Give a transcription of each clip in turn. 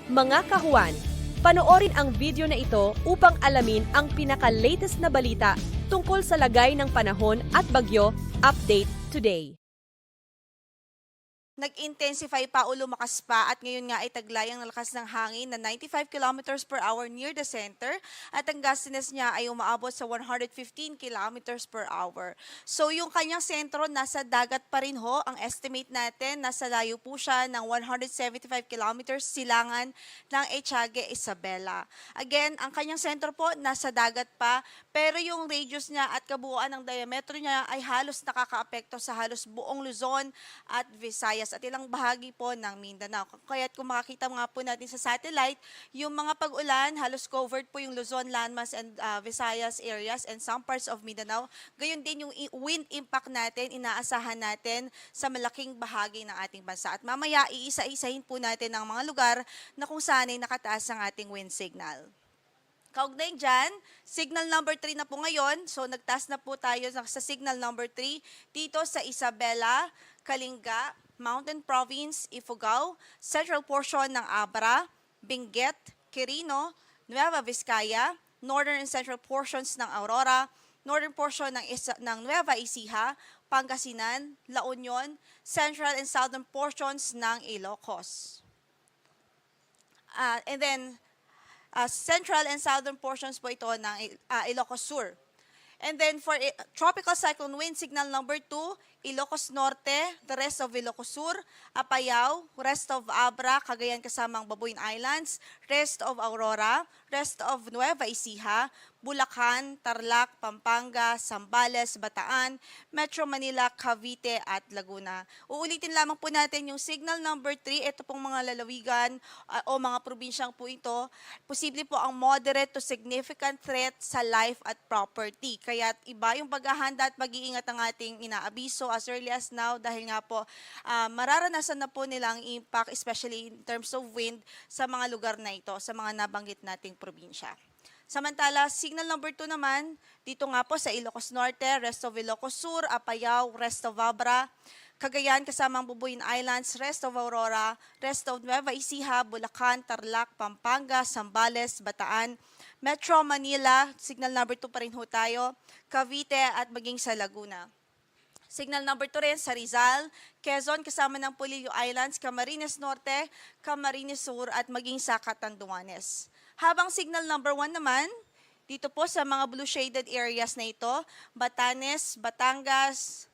Mga kahuan, panoorin ang video na ito upang alamin ang pinaka-latest na balita tungkol sa lagay ng panahon at bagyo. Update today. Nag-intensify pa o lumakas pa at ngayon nga ay taglay ang lakas ng hangin na 95 kilometers per hour near the center at ang gustiness niya ay umaabot sa 115 kilometers per hour. So yung kanyang sentro nasa dagat pa rin ho. Ang estimate natin nasa layo po siya ng 175 kilometers silangan ng Etiague Isabela. Again, ang kanyang sentro po nasa dagat pa pero yung radius niya at kabuuan ng diametro niya ay halos nakakaapekto sa halos buong Luzon at Visayas at ilang bahagi po ng Mindanao. Kaya't kung makakita nga po natin sa satellite, yung mga pag-ulan, halos covered po yung Luzon, Landmass, and Visayas areas and some parts of Mindanao. Gayon din yung wind impact natin, inaasahan natin sa malaking bahagi ng ating bansa. At mamaya, iisa-isahin po natin ang mga lugar na kung saan ay nakataas ang ating wind signal. Kaugnay dyan, signal number 3 na po ngayon. So nagtaas na po tayo sa signal number 3 dito sa Isabela, Kalinga, Mountain Province, Ifugao, central portion ng Abra, Benguet, Quirino, Nueva Vizcaya, northern and central portions ng Aurora, northern portion ng Nueva Ecija, Pangasinan, La Union, central and southern portions ng Ilocos. And then, central and southern portions po ito ng Ilocos Sur. And then for tropical cyclone wind signal number 2, Ilocos Norte, the rest of Ilocos Sur, Apayao, rest of Abra, Cagayan kasamang Babuin Islands, rest of Aurora, rest of Nueva Ecija, Bulacan, Tarlac, Pampanga, Zambales, Bataan, Metro Manila, Cavite at Laguna. Uulitin lamang po natin yung signal number 3. Ito pong mga lalawigan o mga probinsyang po ito. Posible po ang moderate to significant threat sa life at property. Kaya iba yung paghahanda at pag-iingat ng ating inaabiso as early as now dahil nga po mararanasan na po nila ang impact especially in terms of wind sa mga lugar na ito, sa mga nabanggit nating probinsya. Samantala, signal number 2 naman, dito nga po sa Ilocos Norte, rest of Ilocos Sur, Apayao, rest of Abra, Cagayan kasamang Bubuin Islands, rest of Aurora, rest of Nueva Ecija, Bulacan, Tarlac, Pampanga, Zambales, Bataan, Metro Manila, signal number 2 pa rin ho tayo, Cavite at maging sa Laguna. Signal number 2 rin sa Rizal, Quezon kasama ng Polillo Islands, Camarines Norte, Camarines Sur at maging sa Catanduanes. Habang signal number 1 naman, dito po sa mga blue shaded areas na ito, Batanes, Batangas,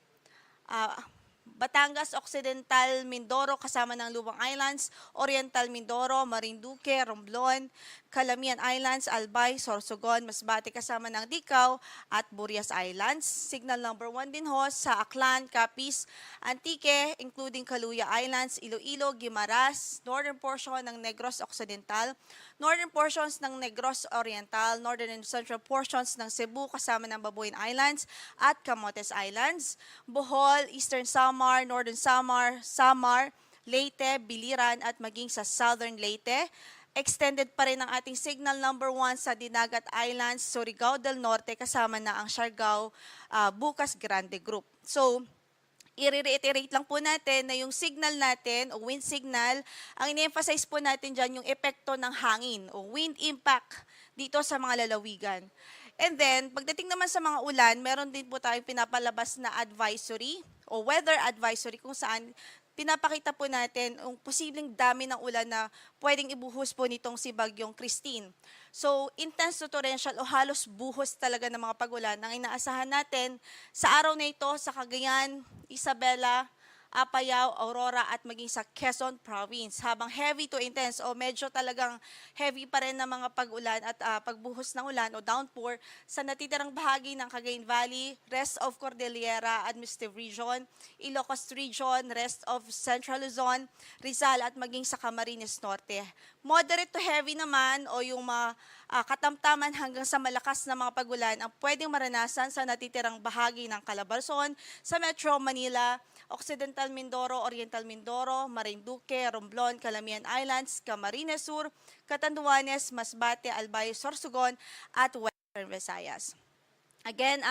Occidental, Mindoro kasama ng Lubang Islands, Oriental Mindoro, Marinduque, Romblon, Calamian Islands, Albay, Sorsogon, Masbate kasama ng Dicao at Burias Islands. Signal number 1 din ho sa Aklan, Capiz, Antique, including Caluya Islands, Iloilo, Guimaras, northern portion ng Negros Occidental, northern portions ng Negros Oriental, northern and central portions ng Cebu kasama ng Babuin Islands at Camotes Islands, Bohol, Eastern Samar, Northern Samar, Leyte, Biliran at maging sa Southern Leyte. Extended pa rin ang ating signal number 1 sa Dinagat Islands, Surigao del Norte kasama na ang Siargao, Bucas Grande Group. So, i-reiterate lang po natin na yung signal natin o wind signal, ang in-emphasize po natin dyan yung epekto ng hangin o wind impact dito sa mga lalawigan. And then, pagdating naman sa mga ulan, meron din po tayong pinapalabas na advisory o weather advisory kung saan pinapakita po natin ang posibleng dami ng ulan na pwedeng ibuhos po nitong si Bagyong Christine. So, intense to torrential o halos buhos talaga ng mga pag-ulan ang inaasahan natin sa araw na ito sa Cagayan, Isabela, Apayao, Aurora at maging sa Quezon Province. Habang heavy to intense o medyo talagang heavy pa rin ng mga pag-ulan at pagbuhos ng ulan o downpour sa natitirang bahagi ng Cagayan Valley, rest of Cordillera Administrative Region, Ilocos Region, rest of Central Luzon, Rizal at maging sa Camarines Norte. Moderate to heavy naman o yung mga katamtaman hanggang sa malakas na mga pag-ulan ang pwedeng maranasan sa natitirang bahagi ng Calabarzon, sa Metro Manila, Occidental Mindoro, Oriental Mindoro, Marinduque, Romblon, Calamian Islands, Camarines Sur, Catanduanes, Masbate, Albay, Sorsogon at Western Visayas. Again,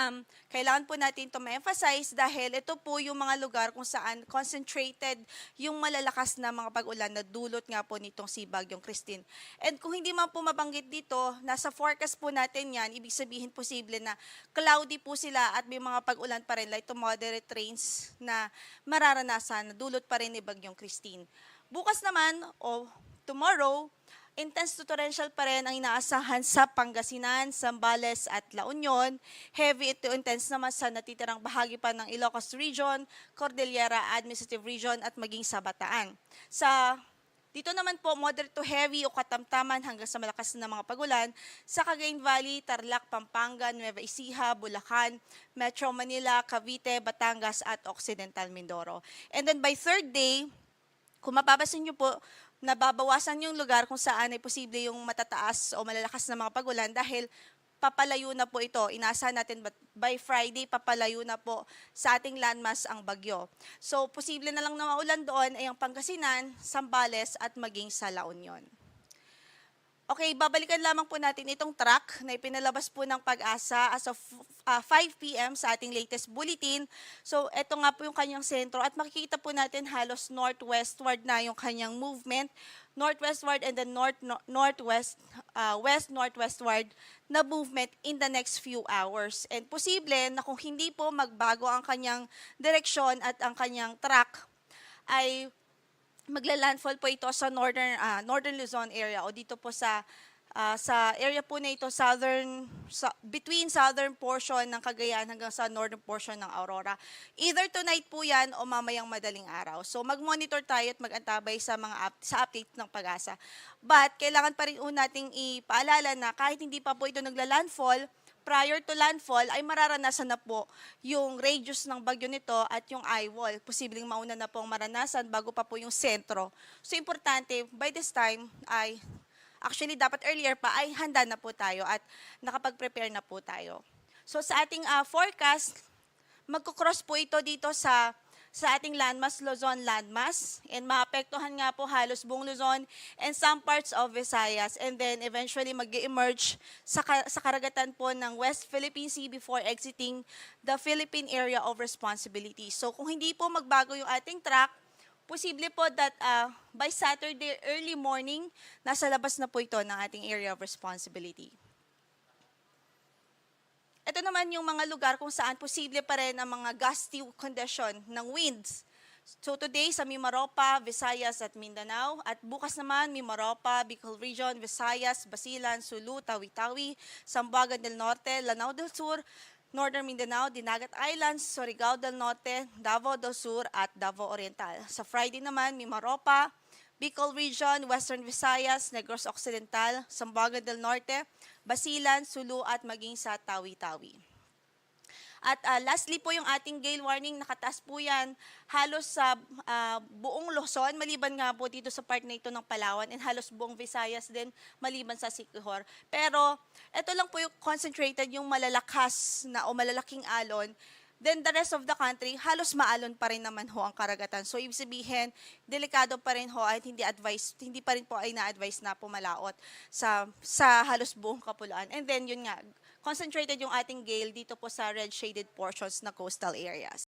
kailangan po natin ito ma-emphasize dahil ito po yung mga lugar kung saan concentrated yung malalakas na mga pag-ulan na dulot nga po nitong si Bagyong Christine. And kung hindi man po mabanggit dito, nasa forecast po natin yan, ibig sabihin posible na cloudy po sila at may mga pag-ulan pa rin, light to moderate rains na mararanasan, na dulot pa rin ni Bagyong Christine. Bukas naman, o tomorrow, intense to torrential pa rin ang inaasahan sa Pangasinan, Zambales at La Union. Heavy to intense naman sa natitirang bahagi pa ng Ilocos Region, Cordillera Administrative Region at maging sa Bataan. Dito naman po, moderate to heavy o katamtaman hanggang sa malakas na mga pagulan sa Cagayan Valley, Tarlac, Pampanga, Nueva Ecija, Bulacan, Metro Manila, Cavite, Batangas at Occidental Mindoro. And then by third day, kung mapapasin niyo po, nababawasan yung lugar kung saan ay posible yung matataas o malalakas na mga pagulan dahil papalayo na po ito. Inaasahan natin by Friday, papalayo na po sa ating landmass ang bagyo. So, posible na lang na maulan doon ay ang Pangasinan, Zambales at maging sa La Union. Okay, babalikan lamang po natin itong track na ipinalabas po ng Pag-asa as of 5 p.m. sa ating latest bulletin. So, ito nga po yung kanyang sentro at makikita po natin halos northwestward na yung kanyang movement. Northwestward and then west-northwestward na movement in the next few hours. And posible na kung hindi po magbago ang kanyang direksyon at ang kanyang track, ay magla-landfall po ito sa northern Luzon area o dito po sa area po na ito between southern portion ng Cagayan hanggang sa northern portion ng Aurora. Either tonight po 'yan o mamayang madaling araw. So mag-monitor tayo at mag-antabay sa sa update ng Pag-asa. But kailangan pa rin nating ipaalala na kahit hindi pa po ito nagla-landfall, prior to landfall ay mararanasan na po yung radius ng bagyo nito at yung eye wall. Posibleng mauna na po ang maranasan bago pa po yung sentro. So importante, by this time ay actually dapat earlier pa ay handa na po tayo at nakapag-prepare na po tayo. So sa ating forecast, magkukross po ito dito sa ating landmass, Luzon landmass, and maapektuhan nga po halos buong Luzon and some parts of Visayas, and then eventually mag-emerge sa karagatan po ng West Philippine Sea before exiting the Philippine Area of Responsibility. So kung hindi po magbago yung ating track, posible po that by Saturday early morning, nasa labas na po ito ng ating Area of Responsibility. Ito naman yung mga lugar kung saan posible pa rin ang mga gusty condition ng winds. So today sa Mimaropa, Visayas at Mindanao. At bukas naman Mimaropa, Bicol Region, Visayas, Basilan, Sulu, Tawi-Tawi, Zamboanga del Norte, Lanao del Sur, Northern Mindanao, Dinagat Islands, Surigao del Norte, Davao del Sur at Davao Oriental. Sa Friday naman, Mimaropa, Bicol Region, Western Visayas, Negros Occidental, Zamboanga del Norte, Basilan, Sulu at maging sa Tawi-Tawi. At lastly po yung ating gale warning, nakataas po yan halos sa buong Luzon, maliban nga po dito sa part na ito ng Palawan, and halos buong Visayas din, maliban sa Siquijor. Pero ito lang po yung concentrated, yung malalakas na o malalaking alon. Then the rest of the country, halos maalon pa rin naman ho ang karagatan. So ibig sabihin, delikado pa rin ho at hindi pa rin po ay na-advise na pumalaot sa halos buong kapuluan. And then yun nga, concentrated yung ating gale dito po sa red shaded portions na coastal areas.